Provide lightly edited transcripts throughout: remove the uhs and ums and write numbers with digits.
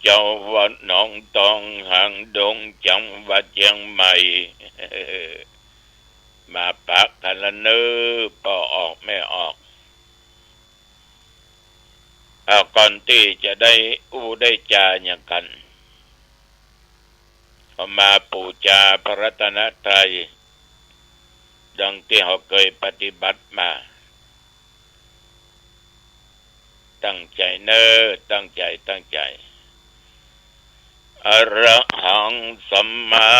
Châu và non toàn hàng đông trong và Chiang Maiมาปากกันละเนื้อพอออกไม่ออกก่อนที่จะได้ได้จาอย่างกันมาปูจาพระรัตนตรัยดังที่เขาเคยปฏิบัติมาตั้งใจเน้อตั้งใจอรหังสัมมา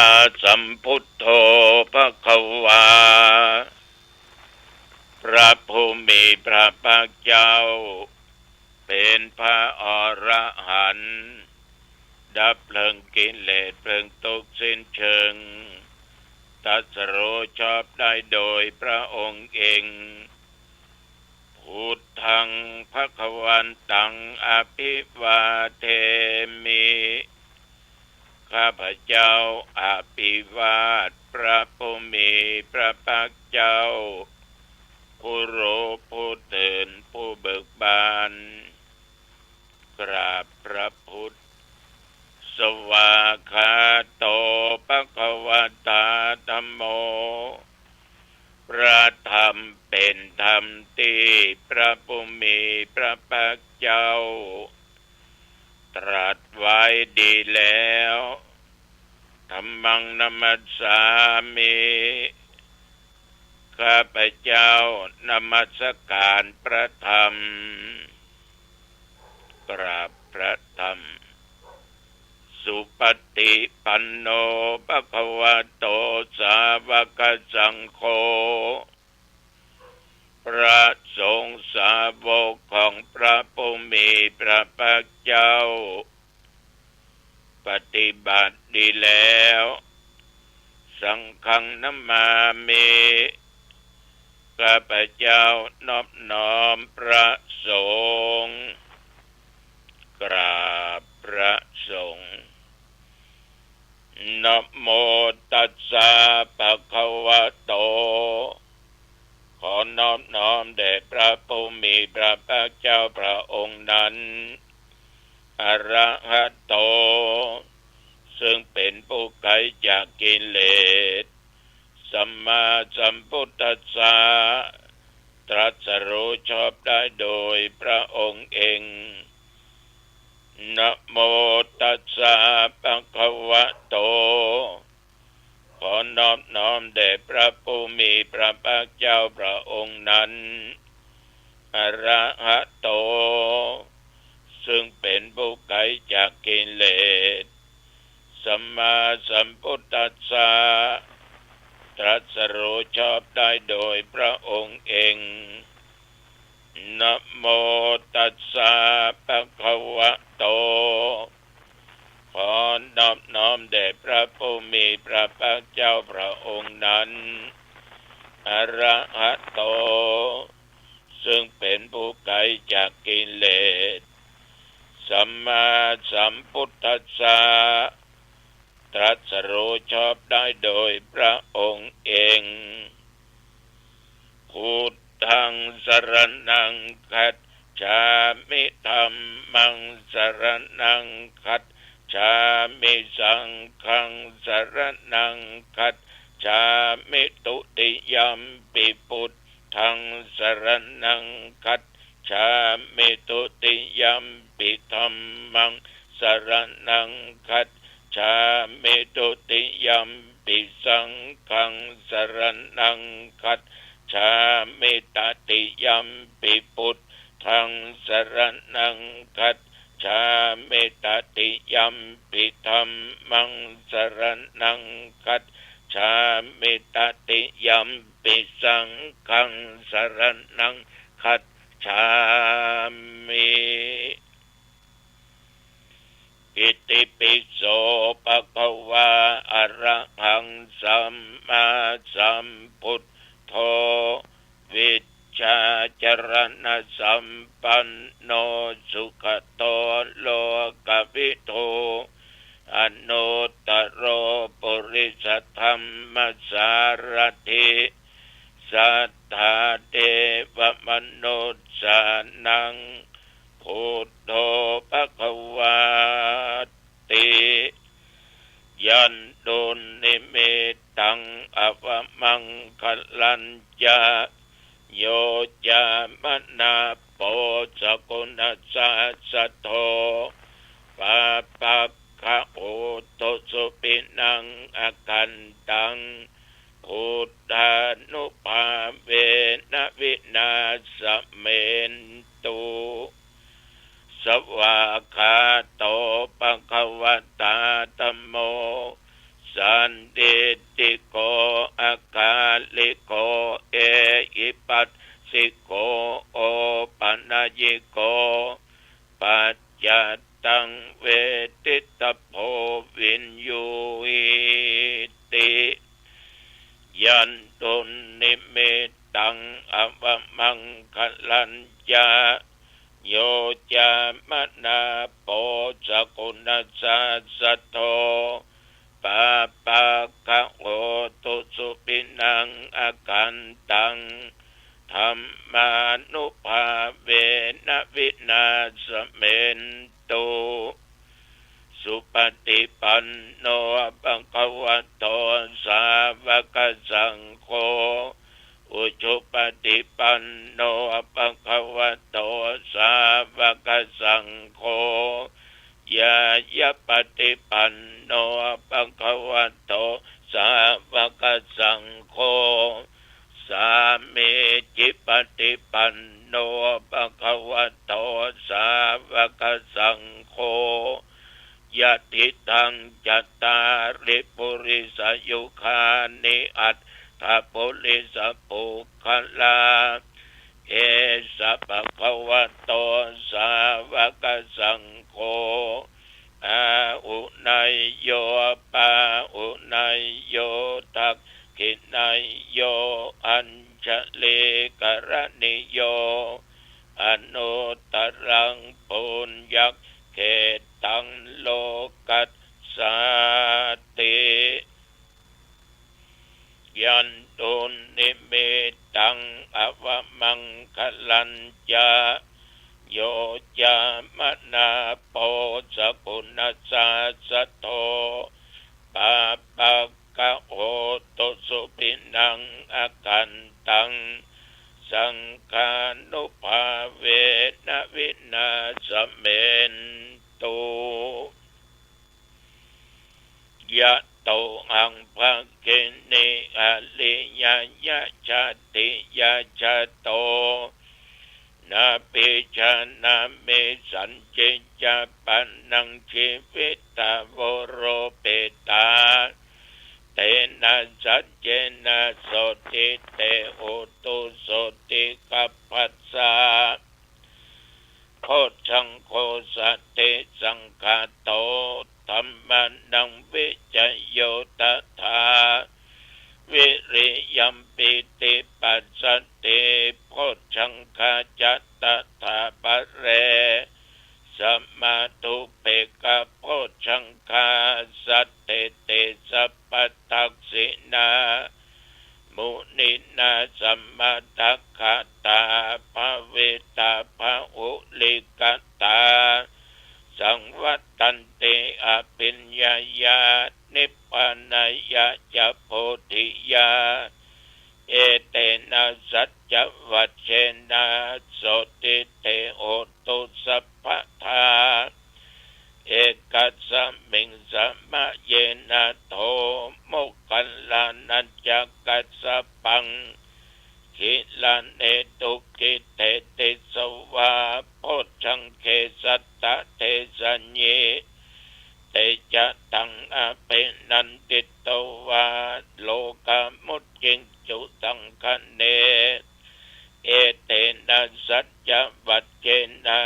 สัมพุทโธภควาพระผู้มีพระภาคเจ้าเป็นพระอรหันต์ดับเพลิงกิเลสเพลิงทุกข์สิ้นเชิงตรัสรู้ชอบได้โดยพระองค์เองพุทธังภควันตังอภิวาเทมิข้าพเจ้าอภิวาทพระผู้มีพระภาคเจ้าผู้รู้ผู้ตื่นผู้เบิกบานกราบพระพุทธสวากขาโตภควตาธัมโมพระธรรมเป็นธรรมที่พระผู้มีพระภาคเจ้าตรัสไว้ดีแล้วธัมมังนัมมัสสามิข้าพเจ้านมัสการพระธรรมกราบพระธรรมสุปฏิปันโนภควโตสาวกสังโฆพระสงฆ์สาวกของพระผู้มีพระภาคเจ้าปฏิบัติดีแล้วสังฆังนัมมามิข้าพเจ้านอบน้อมพระสงฆ์กราบพระสงฆ์นะโมตัสสะภะคะวะโตขอนอบน้อมแด่พระผู้มีพระภาคเจ้าพระองค์นั้นอะระหะโตซึ่งเป็นผู้ไกลจากกิเลสสัมมาสัมพุทธัสสะตรัสรู้ชอบได้โดยพระองค์เองนะโมตัสสะภะคะวะโตขอนอบน้อมแด่พระผู้มีพระภาคเจ้าพระองค์นั้นอะระหะโตซึ่งเป็นผู้ไกลจากกิเลสสัมมาสัมพุทธัสสะตรัสรู้ชอบได้โดยพระองค์เองนะโมตัสสะภะคะวะโตขอนอบน้อมแด่พระผู้มีพระภาคเจ้าพระองค์นั้นอะระหะโตซึ่งเป็นผู้ไกลจากกิเลสสัมมาสัมพุทธัสสะตรัสรู้ชอบได้โดยพระองค์เองพุทธังสรณังคัจฉามิธัมมังสรณังคัจฉามิสังฆังสรณังคัจฉามิตุติยัมปิพุทธังสรณังคัจฉามิตุติยัมปิธัมมังสรณังคัจฉามิตุติยัมปิสังฆังสรณังคัจฉามิตติยัมปิพุทธังสรณังคัจฉามิตติยัมปิธัมมังสรณังคัจฉามิตติยัมปิสังฆังสรณังคัจฉามิอิติปิโสภะคะวะอะระหังสัมมาสัมพุทโธวิชชาจรณะสัมปันโนสุขโตโลกวิทูอนุตตโรปุริสธรรมสารถิสัทธาเทวมนุสสานังพุทโธภควา งอากันตังพุทธานุภาเวนะวินาสเมนตุสวากขาโตปะคะวะตาธัมโมสันติติโกอาคาลิโกเอหิปัสสิโกโอปัญญิโกปัจจัตตังเวทิตโพวินยูหิติยันตุนิมิตตังอวมังคลัญญาโยจามนาโปสกุณสัสสโทปะปะกะโหตุสุปินังอากันตังธัมมานุภาเวนะวินาสเมนตุสุปฏิปันโนภะคะวะโตสาวกสังโฆอุชุปฏิปันโนภะคะวะโตสาวกสังโฆยายะปฏิปันโนภะคะวะโตสาวกสังโฆสามีจิปฏิปันโนภะคะวะโตสาวกสังโฆยะทิทังจัตตาริปุริสยุคานิอัตถะปุริสปุคลาเอสะภะคะวะโตสาวกสังโฆอาอุนัยโยปาอุนัยโยทักขินัยโยอัญชลีกรณิโยอนุตรังปุญญักเขตังโลกัสสาติยันตุนิมิตตังอวมังคลัญญาโยจามนาโปสกุณสัสสโทปะปะกะโหตุสุปินังอากันตังสังฆานุภาเวนะวินาสเมนตุยะโตหังภะเกเนอลิยยะชาติยะชะโตนาปิชานาเมสัญจิจาปันนังชีวิตาวโรเปตาเตนะสัจเจนะโสติเตโอตุโสติกัปปัสสะโคชังโคสัตติสังฆาโตธัมมานังวิจโยตถาวิริยัมปิติปัสสติโคชังคาจัตตถาปะเรสัมมาทุเปกะโคชังคาสัตติเตสัพพทักษินามุนินาสัมมาทัคขตาภเวตาภอุลิกตาสังวัตตันติอภิญญายานิพพานายะจะโพธิยาเอเตนะสัจจวัชเชนะโสติเตโอตุสัพพทาเอกัสสมิงสัมมะเยนะโทโมกขัลลานัจจกัสสปังขิลาเนตุกิเตติสวาโพชังเคสัตตะเทสัญเยเตจะตังอเปนันติตวาโลกามุตจิงจุตังคะเนเอเตนะสัจจวัจเจนะ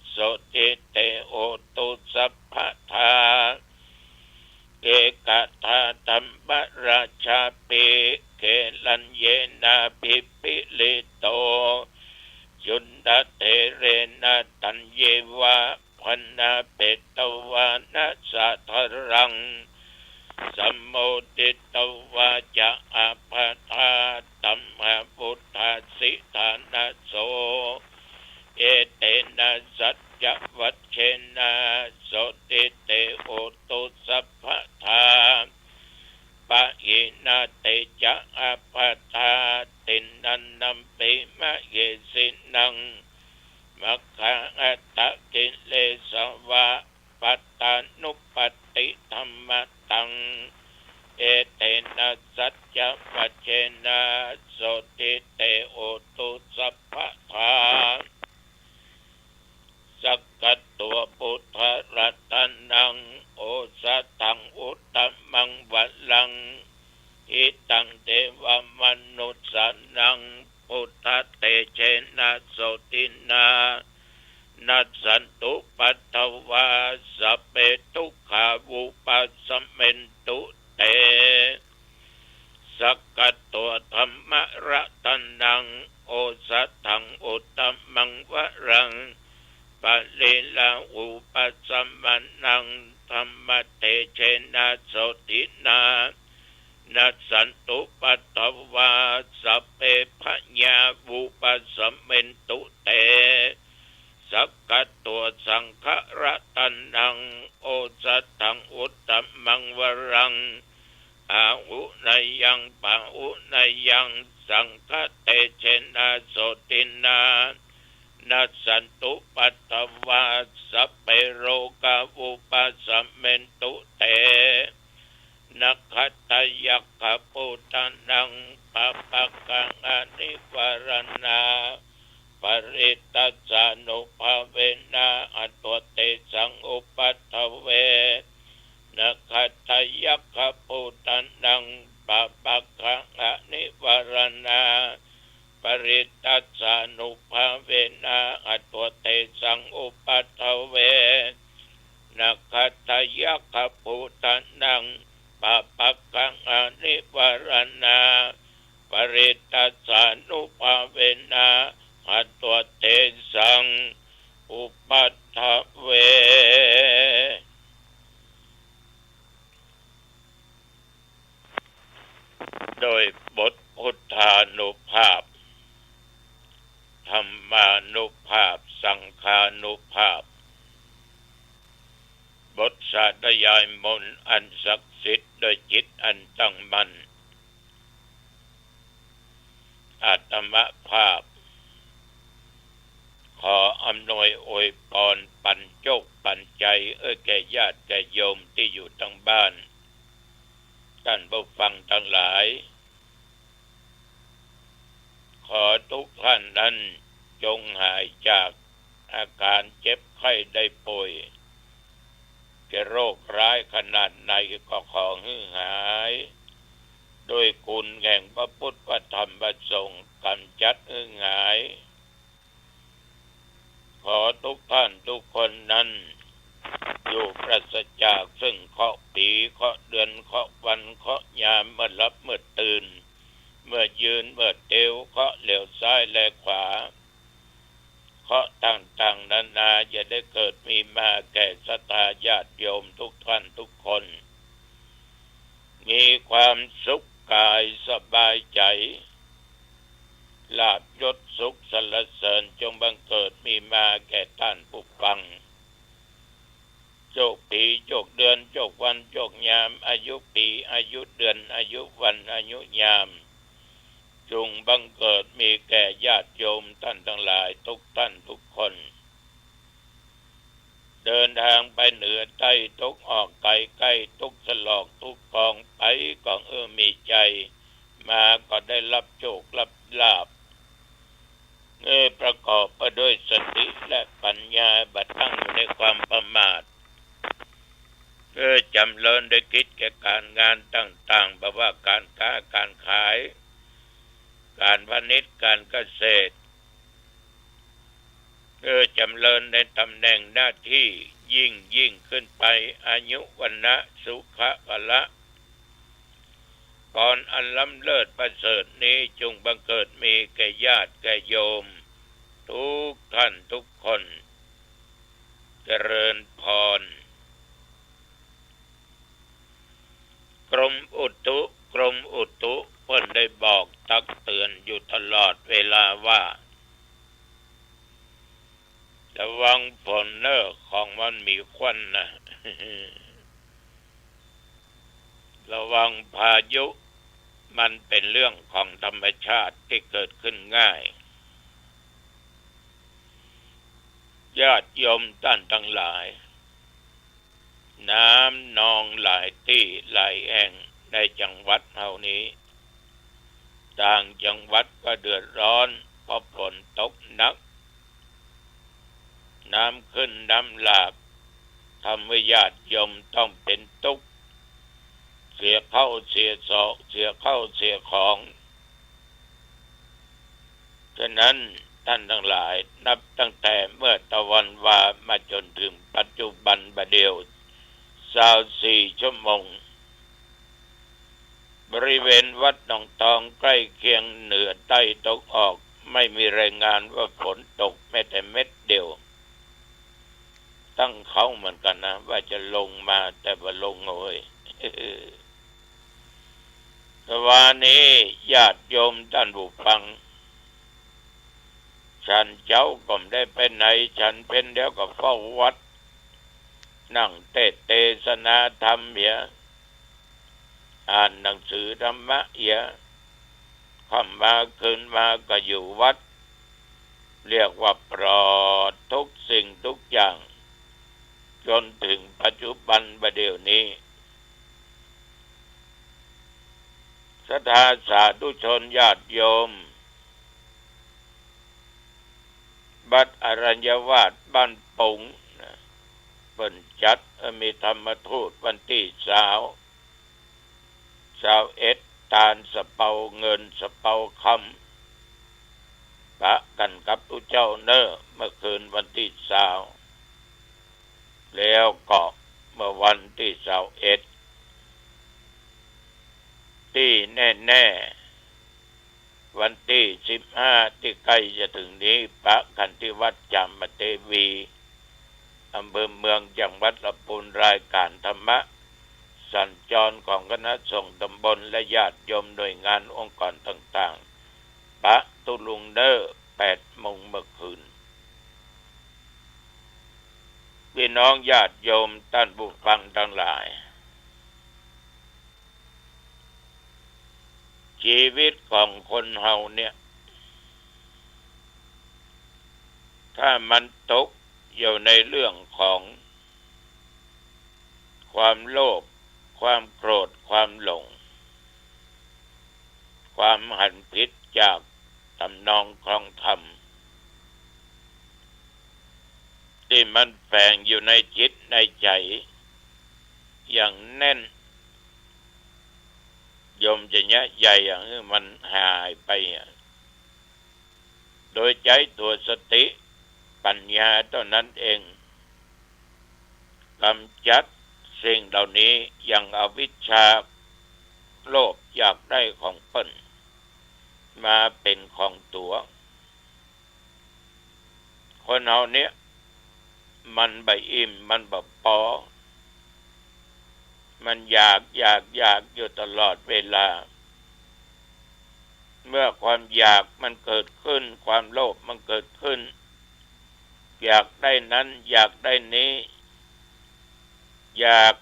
โสติเตโอตุสัพพทาเอกทาธัมมราชาปิเขลัญเยนะภิปิลิโตยุนดาเทเรนะตัญเยวะพันนาเปตวานะสัทธรังสัมโมทิตวาจะอาภาธาตัมหะพุทธสิทานะโสเอเตนะสัจจวัชเชนะโสติเตโอตุสัพพทาปะหินาเตจะอาภาธาตินันนัมปิมะเยสินังมัคคะอัตตะกิเลสวะปัตตานุปปติธรรมตัง ธรรมเตเชนะโสตินานัสสันตุปัตตวาสัพเพพญาวุปสัมเมนตุเตสักกตัวสังฆระตันนังโอสัตถังอุตตมังวรังอาหุนายังปะหุนายังสังฆเตเชนะโสตินานัสสันตุปัตตวาสัพเพโรกาวุปสัมเมนตุเตนักขตยักขปุตตนังปะปะกังอนิวรณาปริตตัสสานุภาเวนะอตัวเตสังอุปัฏฐเวนักขตยักขปุตตนังปะปะกังอนิวรณาปริตตัสสานุภาเวนะอตัวเตสังอุปัฏฐเวนักขตยักขปุตตนังปะปะกังอนิวรณาปริตตัสสานุภาเวนะอตัวเตสังอุปัฏฐเวโดยบทพุทธานุภาพธรรมานุภาพสังฆานุภาพบทสาธยายมนต์อันศักดิ์สิทธิ์โดยจิตอันตั้งมั่นอาตมภาพขออำนวยอวยพรปันโชคปันใจแก่ญาติแก่โยมที่อยู่ทั้งบ้านท่านผู้ฟังทั้งหลายขอทุกท่านนั้นจงหายจากอาการเจ็บไข้ได้ป่วยจะโรคร้ายขนาดไหนก็ขอให้หายโดยคุณแห่งพระพุทธพระธรรมพระสงฆ์กำจัดให้หายขอทุกท่านทุกคนนั้นอยู่ปราศจากซึ่งเคราะห์ปีเคราะห์เดือนเคราะห์วันเคราะห์ยามเมื่อหลับเมื่อตื่นเมื่อยืนเมื่อเตียวเคราะห์เหลียวซ้ายและขวาเคราะห์ต่างๆนานาจะได้เกิดมีมาแก่ศรัทธาญาติโยมทุกท่านทุกคนมีความสุขกายสบายใจลาภยศสุขสรรเสริญจงบังเกิดมีมาแก่ท่านผู้ฟังโชคปีโชคเดือนโชควันโชคยามอายุปีอายุเดือนอายุวันอายุยามจงบังเกิดมีแก่ญาติโยมท่านทั้งหลายทุกท่านทุกคนเดินทางไปเหนือใต้ทุกออกไกลใกล้ทุกสลอกทุกกองไปก็มีใจมาก็ได้รับโชครับลาภประกอบไปด้วยสติและปัญญาบัดตั้งอยู่ในความประมาทจำเริญได้คิดแก่การงานต่างๆแบบว่าการค้าการขายการพาณิชย์การเกษตรจำเริญในตำแหน่งหน้าที่ยิ่งขึ้นไปอายุวันนะสุขะพละก่อนอันล้ำเลิศประเสริฐนี้จงบังเกิดมีแก่ญาติแก่โยมทุกท่านทุกคนเจริญพรกรมอุตุเพิ่นได้บอกตักเตือนอยู่ตลอดเวลาว่าระวังฝนของมันมีควันนะ ระวังพายุมันเป็นเรื่องของธรรมชาติที่เกิดขึ้นง่ายญาติโยมท่านทั้งหลายน้ำนองหลายที่หลายแห่งในจังหวัดเฮานี้ต่างจังหวัดก็เดือดร้อนเพราะฝนตกหนักน้ำขึ้นน้ำหลากทำให้ญาติโยมต้องเป็นทุกข์เสียเข้าเสียของฉะนั้นท่านทั้งหลายนับตั้งแต่เมื่อตะวันวามาจนถึงปัจจุบันบัดเดียว24 ชั่วโมงบริเวณวัดหนองตองใกล้เคียงเหนือใต้ตกออกไม่มีรายงานว่าฝนตกแม้แต่เม็ดเดียว ตั้งเขาเหมือนกันนะว่าจะลงมาแต่ว่าลงโอย แต่วันนี้ญาติโยมท่านผู้ฟังฉันเจ้าก็ไม่ได้ไปไหนฉันเป็นเดี๋ยวก็เฝ้าวัดนั่งเทศนาธรรมเหียอ่านหนังสือธรรมะเหียค่ำมาคืนมาก็อยู่วัดเรียกว่าปลอดทุกสิ่งทุกอย่างจนถึงปัจจุบันประเดี๋ยวนี้ศรัทธาสาธุชนญาติโยมวัดอรัญญวาสบ้านปุงเปิ่นจัดมีธรรมทูตวันที่21ตาลสะเปาเงินสะเปาคำปะกันกับตุเจ้าเนอเมื่อคืนวันที่20แล้วก็เมื่อวันที่21ที่แน่ๆวันที่15ที่ใกล้จะถึงนี้ปะกันที่วัดจามเทวีอำเภอเมืองจังหวัดลำพูนรายการธรรมะสัญจรของคณะสงฆ์ตำบลและญาติโยมหน่วยงานองค์กรต่างๆปะตุลุงเนอ8 โมงเมื่อคืนพี่น้องญาติโยมท่านผู้ฟังทั้งหลายชีวิตของคนเฮาเนี่ยถ้ามันตกอยู่ในเรื่องของความโลภความโกรธความหลงความหันผิดจากทำนองครองธรรมที่มันแฝงอยู่ในจิตในใจอย่างแน่นโยมจะแยะใหญ่อย่างนี้มันหายไปโดยใจตัวสติปัญญาเท่านั้นเองกำจัดสิ่งเหล่านี้อย่างอวิชชาโลภอยากได้ของเปิ้นมาเป็นของตัวคนเอาเนี้ยมันใบอิ่มมันแบบพอมันอยากอยู่ตลอดเวลาเมื่อความอยากมันเกิดขึ้นความโลภมันเกิดขึ้นอยากได้นั้นอยากได้นี้อยาก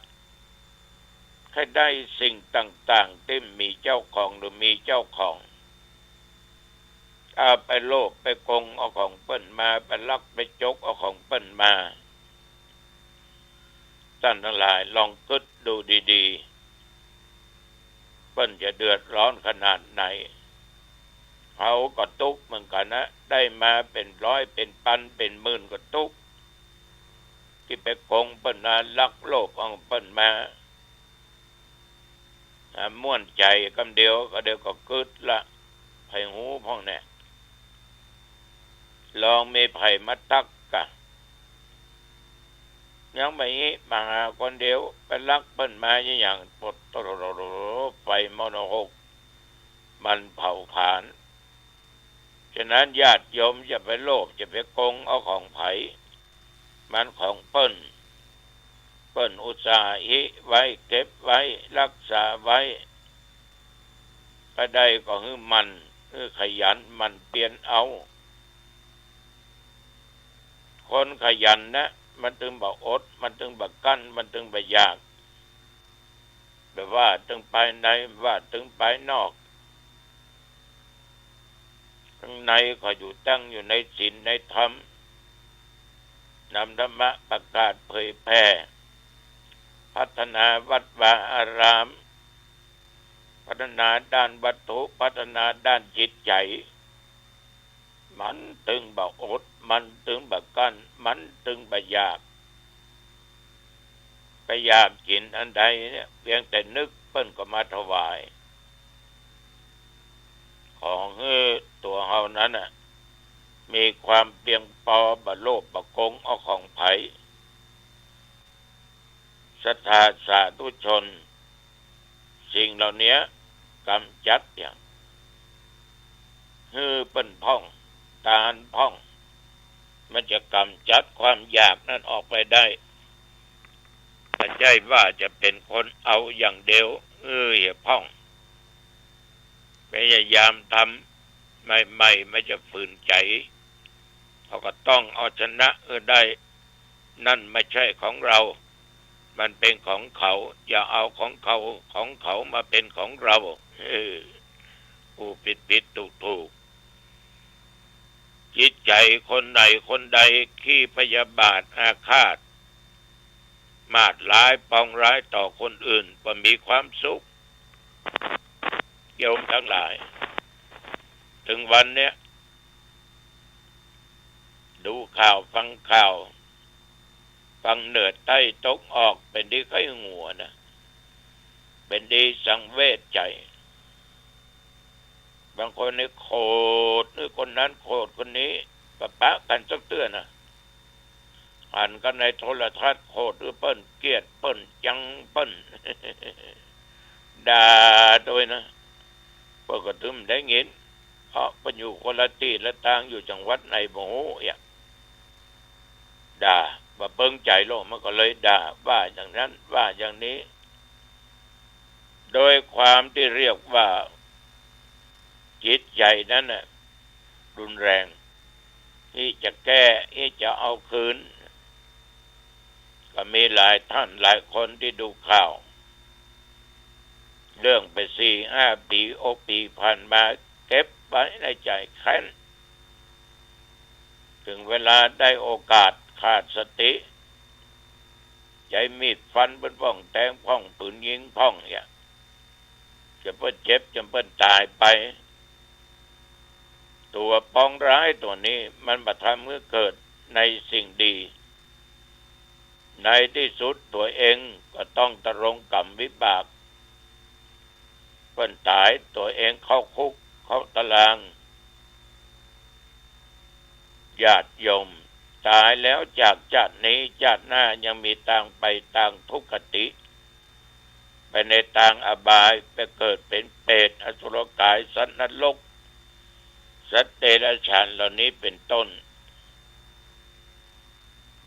ให้ได้สิ่งต่างๆที่มีเจ้าของหรือมีเจ้าของเอาไปโลภไปโกงเอาของเปิ้นมาไปลักไปจกเอาของเปิ้นมาท่านทั้งหลายลองคิดดูดีๆเปิ้นจะเดือดร้อนขนาดไหนเขาก็ทุกข์เหมือนกันนะได้มาเป็นร้อยเป็นพันเป็นหมื่นก็ทุกข์ที่ไปโกงเปิ้นมาลักโลภเอาเปิ้นมาม่วนใจคำเดียวก็เดี๋ยวก็กึดละไผหูพ่องแน่ลองมีไผมาตักกะยังไม่มาหาคนเดียวไปลักเปิ้นมาอย่างปดตรไฟมโนหกมันเผาผลาญฉะนั้นญาติโยมจะไปโลภจะไปโกงเอาของไผมันของเปิ้นอุตส่าห์ไว้เก็บไว้รักษาไว้ก็ได้ก็คือมันขยันมันเปลี่ยนเอาคนขยันนะมันถึงบ่อดมันถึงบ่กั้นมันถึงบ่อยากแบบว่าถึงไปในว่าถึงไปนอกข้างในก็อยู่ตั้งอยู่ในศีลในธรรมนำธรรมะประกาศเผยแผ่พัฒนาวัดวาอารามพัฒนาด้านวัตถุพัฒนาด้านจิตใจมันถึงบ่อดมันถึงบ่กั้นมันถึงบ่อยากไปอยากกินอันใดเนี่ยเพียงแต่นึกเปิ้นก็มาถวายของตัวเฮานั้นน่ะมีความเพียงพอบ่โลภบ่โกงเอาของไผศรัทธาสาธุชนสิ่งเหล่านี้กำจัดอย่างเปิ้นพ่องตาลพ่อง มันจะกำจัดความอยากนั้นออกไปได้ไม่ใช่ว่าจะเป็นคนเอาอย่างเดียวอย่าพ่องพยายามทำไม่จะฝืนใจเขาก็ต้องเอาชนะได้นั่นไม่ใช่ของเรามันเป็นของเขาอย่าเอาของเขามาเป็นของเราผู้ผิดถูกจิตใจคนไหนคนใดขี้พยาบาทอาฆาตมาดร้ายปองร้ายต่อคนอื่นก็มีความสุขโยมทั้งหลายถึงวันเนี้ยดูข่าวฟังข่าวฟังเหนือใต้ตกออกเป็นดีไข้หัวนะเป็นดีสังเวชใจบางคนนี่โคตรหรือคนนั้นโคตรคนนี้ปะกันสักเตื้อนะอ่านกันในโทรทัศน์โคตรหรือเปิ้นเกลียดเปิ้นจังเปิ้น ด่าโดยนะเปิ้นก็ถึงได้ยินเพราะเปิ้นอยู่คนละที่ละทางอยู่จังหวัดไหนบ่ฮู้อย่าด่าว่าเปิ้งใจโลกมันก็เลยด่าว่าอย่างนั้นว่าอย่างนี้โดยความที่เรียกว่าจิตใจนั้นน่ะรุนแรงที่จะแก้ที่จะเอาคืนก็มีหลายท่านหลายคนที่ดูข่าวเรื่องไป4-5 ปีปีผ่านมาเก็บไว้ในใจแค้นถึงเวลาได้โอกาสขาดสติใจมีดฟันเปิ้นพ่องแทงพ่องปืนยิงพ่องเนี่ยจะเปิ้นเจ็บจะเปิ้นตายไปตัวปองร้ายตัวนี้มันมาทำให้เกิดในสิ่งดีในที่สุดตัวเองก็ต้องตะรงกรรมวิบากเปิ้นตายตัวเองเข้าคุกเข้าตารางญาติโยมตายแล้วจากชาตินี้ชาติหน้ายังมีทางไปทางทุกขติไปในทางอบายไปเกิดเป็นเปรตอสุรกายสัตว์นรกสัตว์เดรัจฉานเหล่านี้เป็นต้น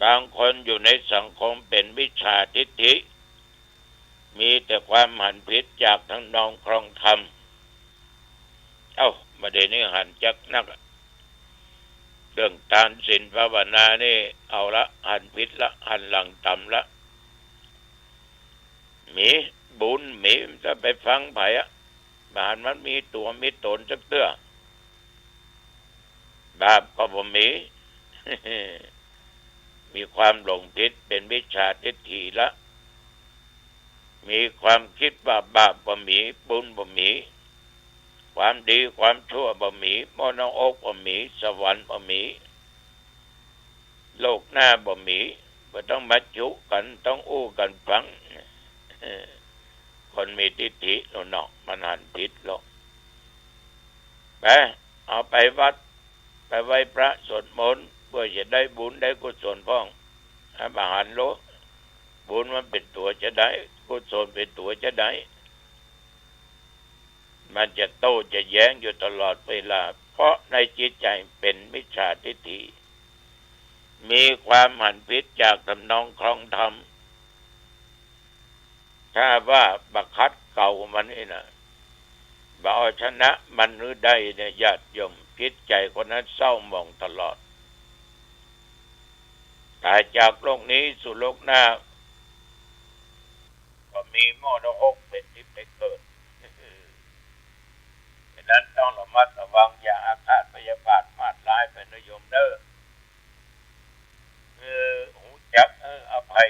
บางคนอยู่ในสังคมเป็นวิชชาทิฏฐิมีแต่ความหันผิดจากทั้งนองครองธรรมมาเดี๋ยวนี้หันจักนักเรื่องทานศีลภาวนานี่เอาละหันผิดละหันหลังต่ำละมีบุญมีจะไปฟังไผบาปมันมีตัวมีตนสักเตื้อบาปก็บ่มี มีความหลงผิดเป็นวิชชาทิฏฐิละมีความคิดว่าบาปบ่มีบุญบ่มีความดีความชั่วบ่มีมโนอกบ่มีสวรรค์บ่มีโลกหน้าบ่มีบ่ต้องมาจุกันต้องอู้กันฟัง คนมีทิฏฐิเนาะมันหันผิดหรอกไปเอาไปวัดไปไหว้พระสวดมนต์เพื่อจะได้บุญได้กุศลพ้องอาหารโลบุญมันเป็นตัวจะได้กุศลเป็นตัวจะได้มันจะโต้จะแย้งอยู่ตลอดเวลาเพราะในจิตใจเป็นมิจฉาทิฏฐิมีความหันผิดจากทำนองครองธรรมถ้าว่าบักคัดเก่ามันนี่นะบ่เอาชนะมันหรือได้เนี่ยญาติโยมจิตใจคนนั้นเศร้าหมองตลอดตายจากโลกนี้สู่โลกหน้าก็มีมรดกเป็นที่ไปเกิดฉะนั้นต้องระมัดระวังอย่าอาฆาตพยาบาทมาดร้ายเป็นนิยมเด้อหูจักอภัย